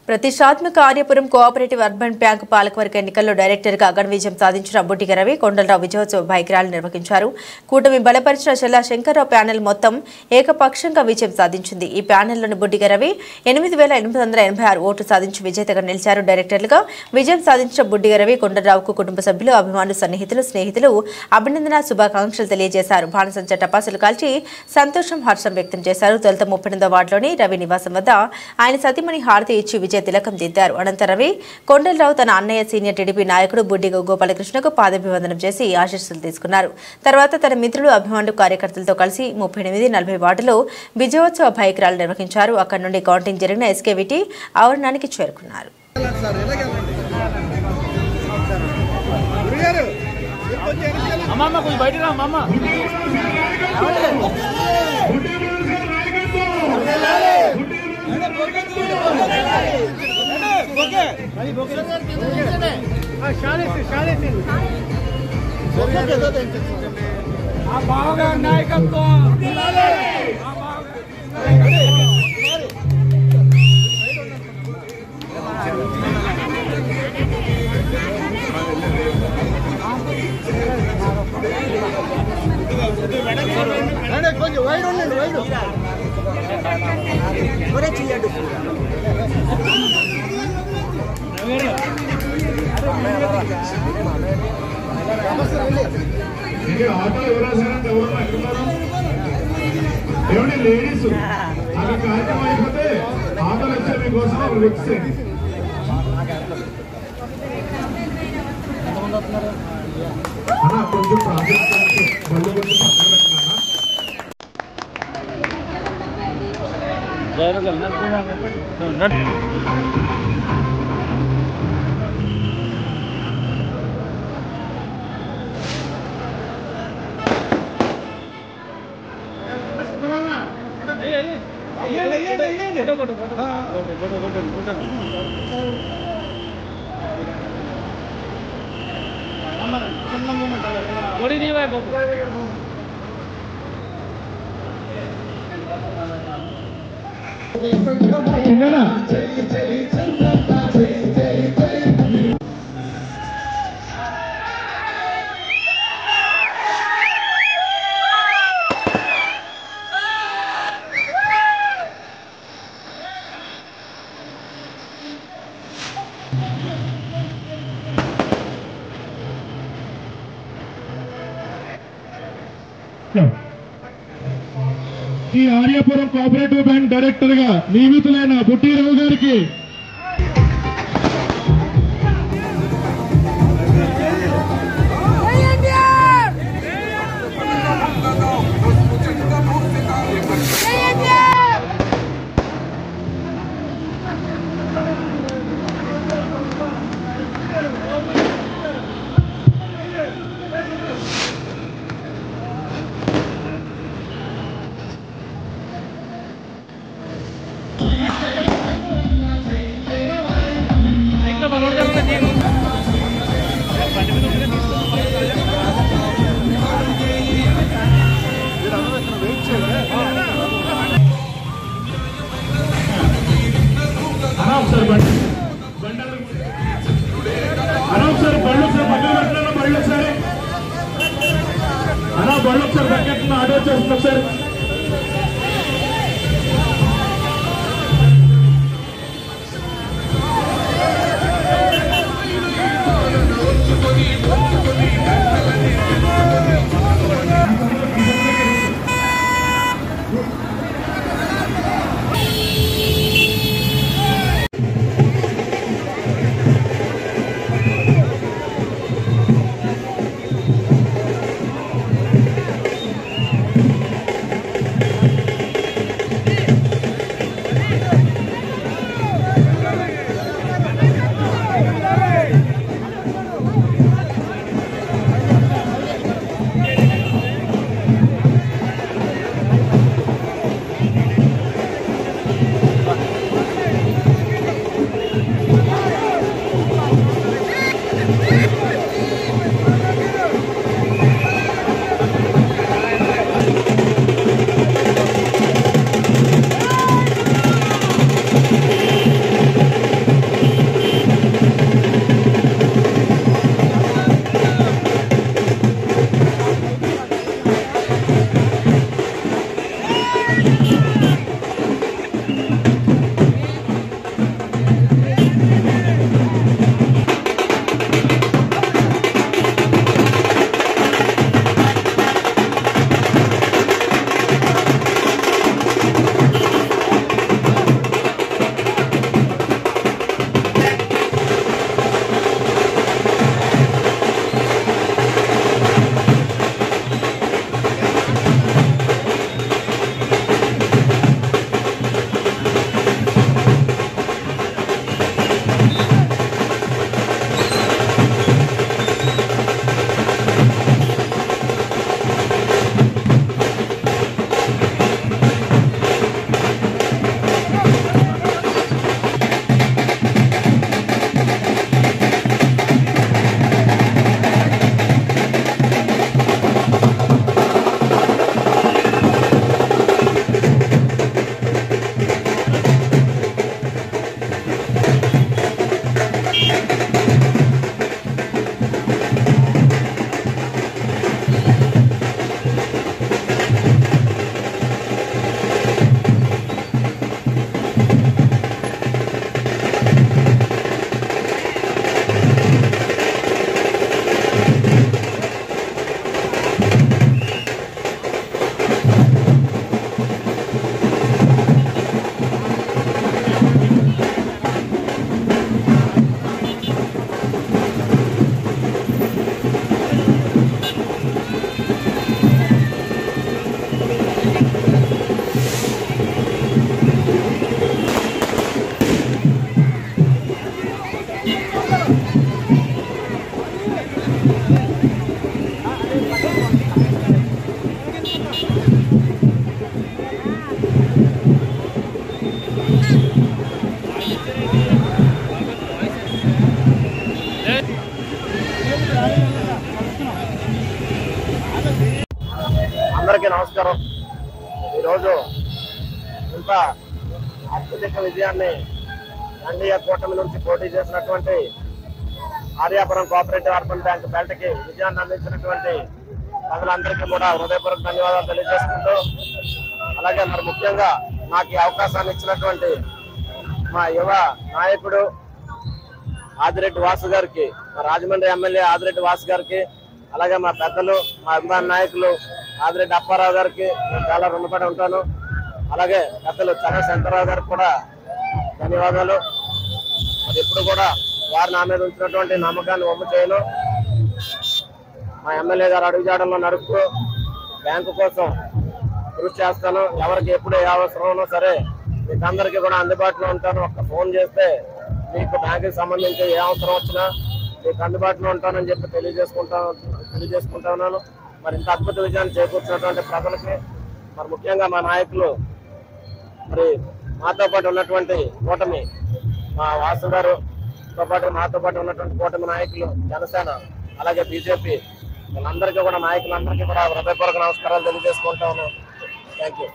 ప్రతిష్టాత్మక Aryapuram cooperative urban bank పాలకవర్గ ఎన్నికల్లో డైరెక్టర్గా ఘన విజయం సాధించిన బుడ్డిగ రవి కొండలరావు విజయోత్సవ బైక్ ర్యాలీ నిర్వహించారు. కూటమి బలపరిచిన చెల్లా శంకర్రావు ప్యానెల్ మొత్తం ఏకపక్షంగా విజయం సాధించింది. ఈ ప్యానెల్లోని బుడ్డిగ రవి 8,886 ఓట్లు సాధించి విజేతగా నిలిచారు. డైరెక్టర్లుగా విజయం సాధించిన బుడ్డిగ రవి కొండలరావుకు కుటుంబ సభ్యులు, అభిమానులు, సన్నిహితులు, స్నేహితులు అభినందన శుభాకాంక్షలు తెలియజేశారు. బాణసంచ టపాసులు కాల్చి సంతోషం, హర్షం వ్యక్తం చేశారు. తొలుత 38వ వార్డులోని రవి నివాసం వద్ద ఆయన సతీమణి హారతి ఇచ్చి విజయ తిలకం దిద్దారు. అనంతరం రవి కొండలరావు తన అన్నయ్య సీనియర్ టీడీపీ నాయకుడు బుడ్డిగ గోపాలకృష్ణకు పాదాభివందనం చేసి ఆశీస్సులు తీసుకున్నారు. తర్వాత తన మిత్రులు, అభిమానులు, కార్యకర్తలతో కలిసి 38, 40 వార్డులో విజయోత్సవ బైక్ ర్యాలీ నిర్వహించారు. అక్కడి నుండి కౌంటింగ్ జరిగిన ఎస్కేవిటీ ఆవరణానికి చేరుకున్నారు. కొంచెం వైడ్ ఉండండి, వైడ్ ఒరే చేయండి. ఆటో ఎవరైతే ఏమంటే లేడీస్ అక్కడ కార్యక్రమం అయిపోతే ఆటోలు వచ్చే మీకోసం అక్కడ వచ్చేయండి. అన్నా కొంచెం ప్రాజెక్ట్ మళ్ళీ కొంచెం పక్కన పెట్టినా ఈ ఆర్యపురం కోఆపరేటివ్ బ్యాంక్ డైరెక్టర్ గా నియమితులైన బుట్టిరావు గారికి అందరికీ నమస్కారం. ఈరోజు ఇంత అత్యధిక విజయాన్ని ఎన్డీఏ కూటమి నుంచి పోటీ చేసినటువంటి ఆర్యాపురం కోఆపరేటివ్ అర్బన్ బ్యాంక్ బెల్ట్కి విజయాన్ని అందించినటువంటి ప్రజలందరికీ కూడా హృదయపూర్వక ధన్యవాదాలు తెలియజేసుకుంటూ, అలాగే మరి ముఖ్యంగా నాకు ఈ అవకాశాన్ని ఇచ్చినటువంటి మా యువ నాయకుడు ఆదిరెడ్డి వాసు గారికి, మా రాజమండ్రి ఎమ్మెల్యే ఆదిరెడ్డి వాసు గారికి, అలాగే మా పెద్దలు, మా అభిమాన నాయకులు ఆదిరెడ్డి అప్పారావు గారికి నేను చాలా రుణపడి ఉంటాను. అలాగే పెద్దలు చంద్ర శంకరరావు గారికి కూడా ధన్యవాదాలు. మరి ఎప్పుడు కూడా వారు నా మీద ఉంచినటువంటి నమ్మకాన్ని వమ్ము చేయను. మా ఎమ్మెల్యే గారు అడుగుజాడల్లో నడుపుతూ బ్యాంకు కోసం కృషి చేస్తాను. ఎవరికి ఎప్పుడు ఏ అవసరం ఉన్నా సరే మీకు అందరికీ కూడా అందుబాటులో ఉంటాను. ఒక్క ఫోన్ చేస్తే మీకు బ్యాంకుకి సంబంధించి ఏ అవసరం వచ్చినా మీకు అందుబాటులో ఉంటానని చెప్పి తెలియజేసుకుంటా ఉన్నాను. మరి ఇంత అద్భుత విజయాన్ని చేకూర్చినటువంటి ప్రజలకి, మరి ముఖ్యంగా మా నాయకులు, మరి మాతో పాటు ఉన్నటువంటి కూటమి, మా వాసు గారుతో పాటు మాతో పాటు ఉన్నటువంటి కూటమి నాయకులు, జనసేన, అలాగే బీజేపీ, వీళ్ళందరికీ కూడా నాయకులందరికీ కూడా హృదయపూర్వక నమస్కారాలు తెలియజేసుకుంటా ఉన్నాను. Thank you.